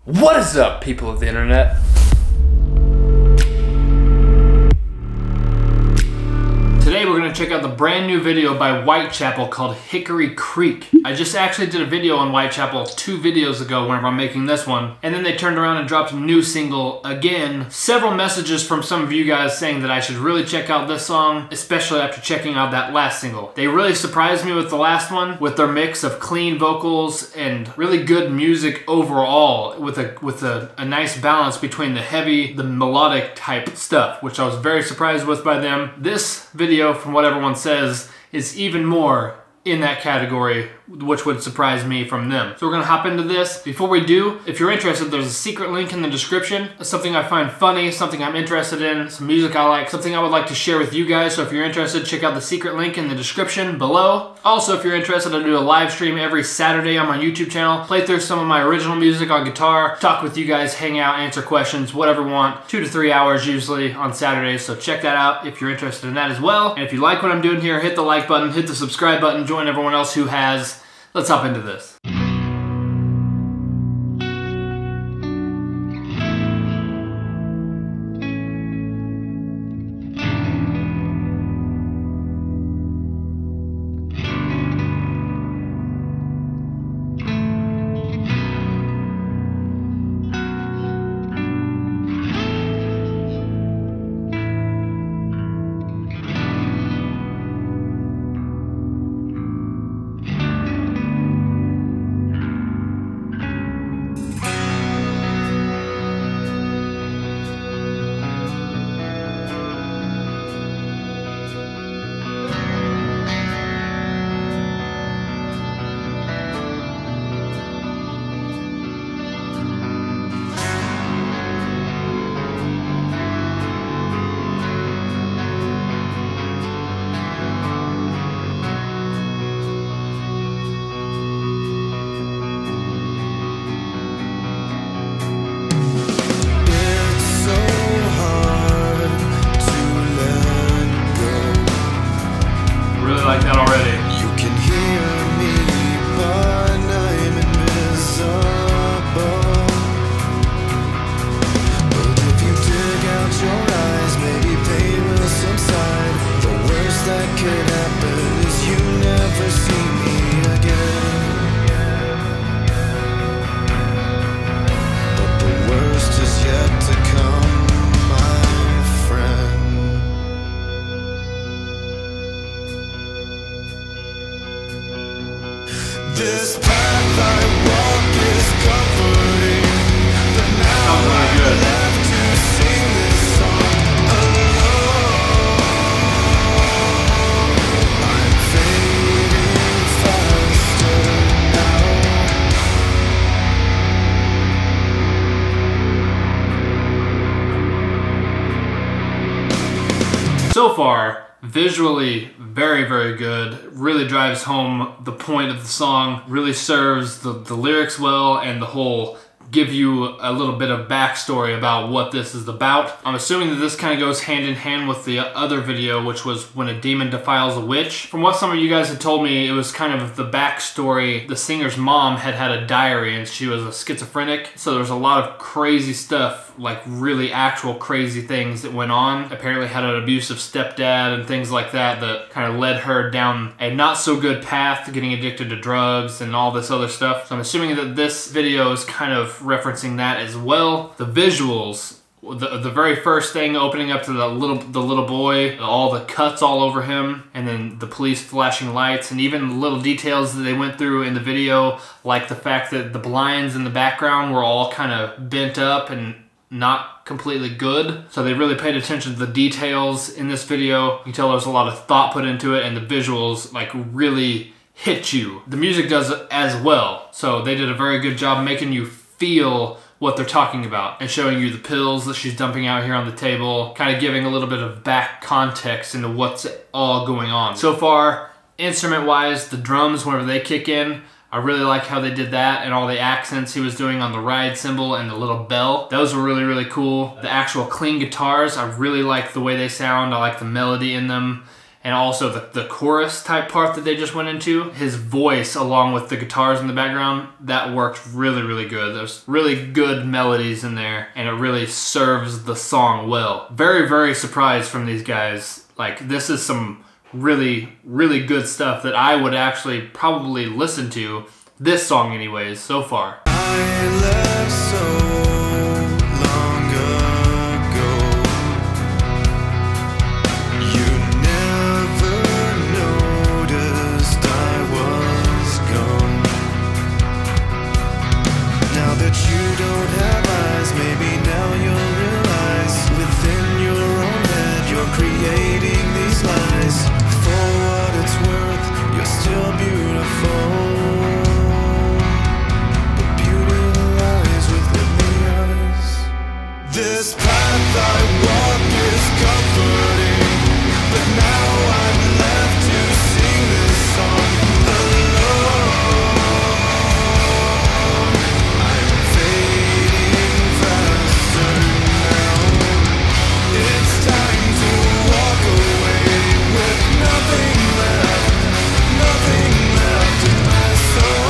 What is up, people of the internet? Today we're going to check out the brand new video by Whitechapel called Hickory Creek. I just actually did a video on Whitechapel 2 videos ago whenever I'm making this one, and then they turned around and dropped a new single again. Several messages from some of you guys saying that I should really check out this song, especially after checking out that last single. They really surprised me with the last one, with their mix of clean vocals and really good music overall, with a nice balance between the heavy, the melodic type stuff, which I was very surprised with by them. This video, from what everyone says, is even more in that category, which would surprise me from them. So we're gonna hop into this. Before we do, if you're interested, there's a secret link in the description. It's something I find funny, something I'm interested in, some music I like, something I would like to share with you guys. So if you're interested, check out the secret link in the description below. Also, if you're interested, I do a live stream every Saturday on my YouTube channel. Play through some of my original music on guitar, talk with you guys, hang out, answer questions, whatever you want. 2 to 3 hours usually on Saturdays, so check that out if you're interested in that as well. And if you like what I'm doing here, hit the like button, hit the subscribe button, join everyone else who has. Let's hop into this. Like that already. You can hear me, but I'm invisible. But if you dig out your eyes, maybe pain will subside. The worst that could happen is you never see me again. But the worst is yet to come, my friend. This path I walk is comforting, but now I'm left to sing this song alone. I'm fading faster now. So far, visually very, very good. Really drives home the point of the song. Really serves the lyrics well, and the whole give you a little bit of backstory about what this is about. I'm assuming that this kind of goes hand in hand with the other video, which was When a Demon Defiles a Witch. From what some of you guys had told me, it was kind of the backstory. The singer's mom had a diary and she was a schizophrenic, so there was a lot of crazy stuff, like really actual crazy things that went on. Apparently had an abusive stepdad and things like that that kind of led her down a not so good path, getting addicted to drugs and all this other stuff. So I'm assuming that this video is kind of referencing that as well. The visuals, the very first thing, opening up to the little boy, all the cuts all over him, and then the police flashing lights, and even little details that they went through in the video, like the fact that the blinds in the background were all kind of bent up and not completely good. So they really paid attention to the details in this video. You can tell there's a lot of thought put into it, and the visuals like really hit you. The music does as well. So they did a very good job making you feel what they're talking about and showing you the pills that she's dumping out here on the table, kind of giving a little bit of back context into what's all going on. So far, instrument-wise, the drums, whenever they kick in, I really like how they did that, and all the accents he was doing on the ride cymbal and the little bell. Those were really, really cool. The actual clean guitars, I really like the way they sound. I like the melody in them. and also the chorus type part that they just went into, his voice along with the guitars in the background, that worked really, really good. There's really good melodies in there, and it really serves the song well. Very, very surprised from these guys. Like, this is some really, really good stuff that I would actually probably listen to. This song anyways, so far. I left so long ago. You never noticed I was gone. Now that you don't have eyes, maybe now you'll realize within your own head you're creating these lies. For what it's worth, you're still beautiful. This path I walk is comforting, but now I'm left to sing this song alone. I'm fading faster now. It's time to walk away with nothing left in my soul.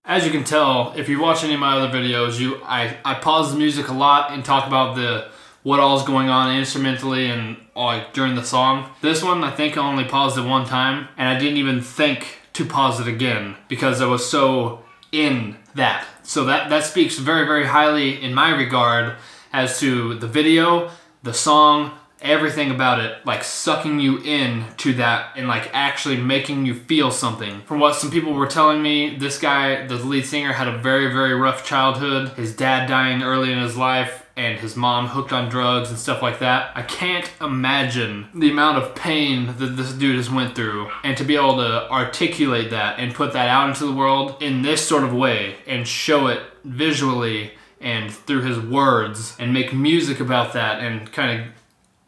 As you can tell, if you watch any of my other videos, I pause the music a lot and talk about what all is going on instrumentally and during the song. This one, I think I only paused it one time, and I didn't even think to pause it again because I was so in that. So that speaks very, very highly in my regard as to the video, the song, everything about it, like sucking you in to that and like actually making you feel something. From what some people were telling me, this guy, the lead singer, had a very, very rough childhood. His dad dying early in his life and his mom hooked on drugs and stuff like that. I can't imagine the amount of pain that this dude has went through, and to be able to articulate that and put that out into the world in this sort of way and show it visually and through his words and make music about that, and kind of,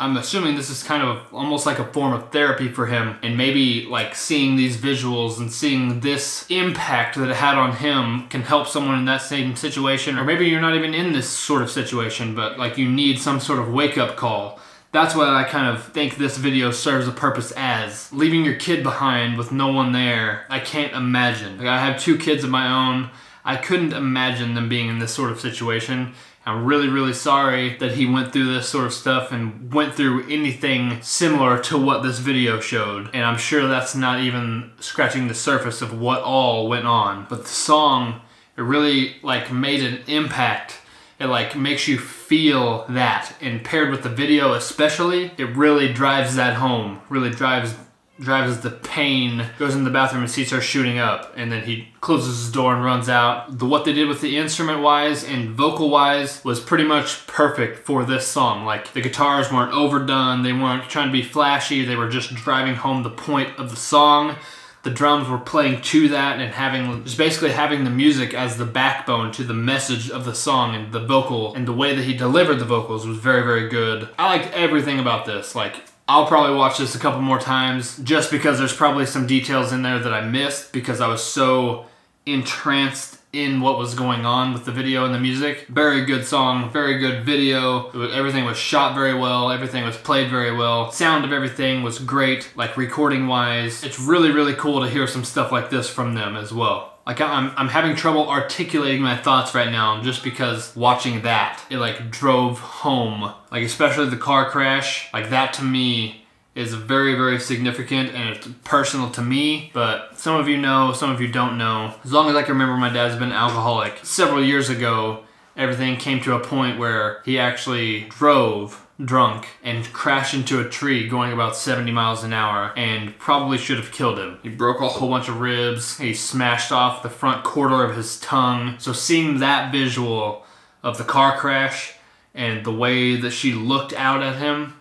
I'm assuming this is kind of almost like a form of therapy for him, and maybe like seeing these visuals and seeing this impact that it had on him can help someone in that same situation. Or maybe you're not even in this sort of situation, but like you need some sort of wake-up call. That's what I kind of think this video serves a purpose as. Leaving your kid behind with no one there, I can't imagine. Like, I have 2 kids of my own. I couldn't imagine them being in this sort of situation. I'm really, really sorry that he went through this sort of stuff and went through anything similar to what this video showed. And I'm sure that's not even scratching the surface of what all went on. But the song, it really like made an impact. It like makes you feel that. And paired with the video especially, it really drives that home. Really drives drives the pain, goes in the bathroom and sees her shooting up, and then he closes his door and runs out. What they did with the instrument-wise and vocal-wise was pretty much perfect for this song. Like, the guitars weren't overdone, they weren't trying to be flashy, they were just driving home the point of the song. The drums were playing to that and just basically having the music as the backbone to the message of the song, and the vocal and the way that he delivered the vocals was very, very good. I liked everything about this. Like, I'll probably watch this a couple more times just because there's probably some details in there that I missed because I was so entranced in what was going on with the video and the music. Very good song, very good video. Everything was shot very well, everything was played very well. Sound of everything was great, like recording wise. It's really, really cool to hear some stuff like this from them as well. Like, I'm having trouble articulating my thoughts right now just because watching that, it like drove home. Like, especially the car crash, like that to me is very, very significant and it's personal to me, but some of you know, some of you don't know. As long as I can remember, my dad's been an alcoholic. Several years ago, everything came to a point where he actually drove drunk and crashed into a tree going about 70 miles an hour and probably should have killed him. He broke a whole bunch of ribs, he smashed off the front quarter of his tongue. So seeing that visual of the car crash and the way that she looked out at him,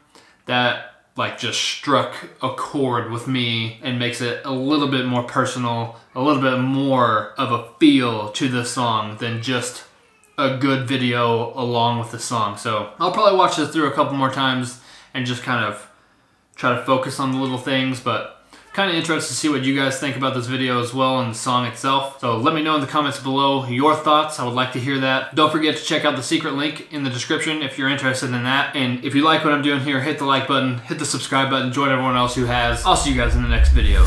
that like just struck a chord with me and makes it a little bit more personal, a little bit more of a feel to the song than just a good video along with the song. So I'll probably watch this through a couple more times and just kind of try to focus on the little things, but kind of interested to see what you guys think about this video as well and the song itself. So let me know in the comments below your thoughts. I would like to hear that. Don't forget to check out the secret link in the description if you're interested in that. And if you like what I'm doing here, hit the like button, hit the subscribe button, join everyone else who has. I'll see you guys in the next video.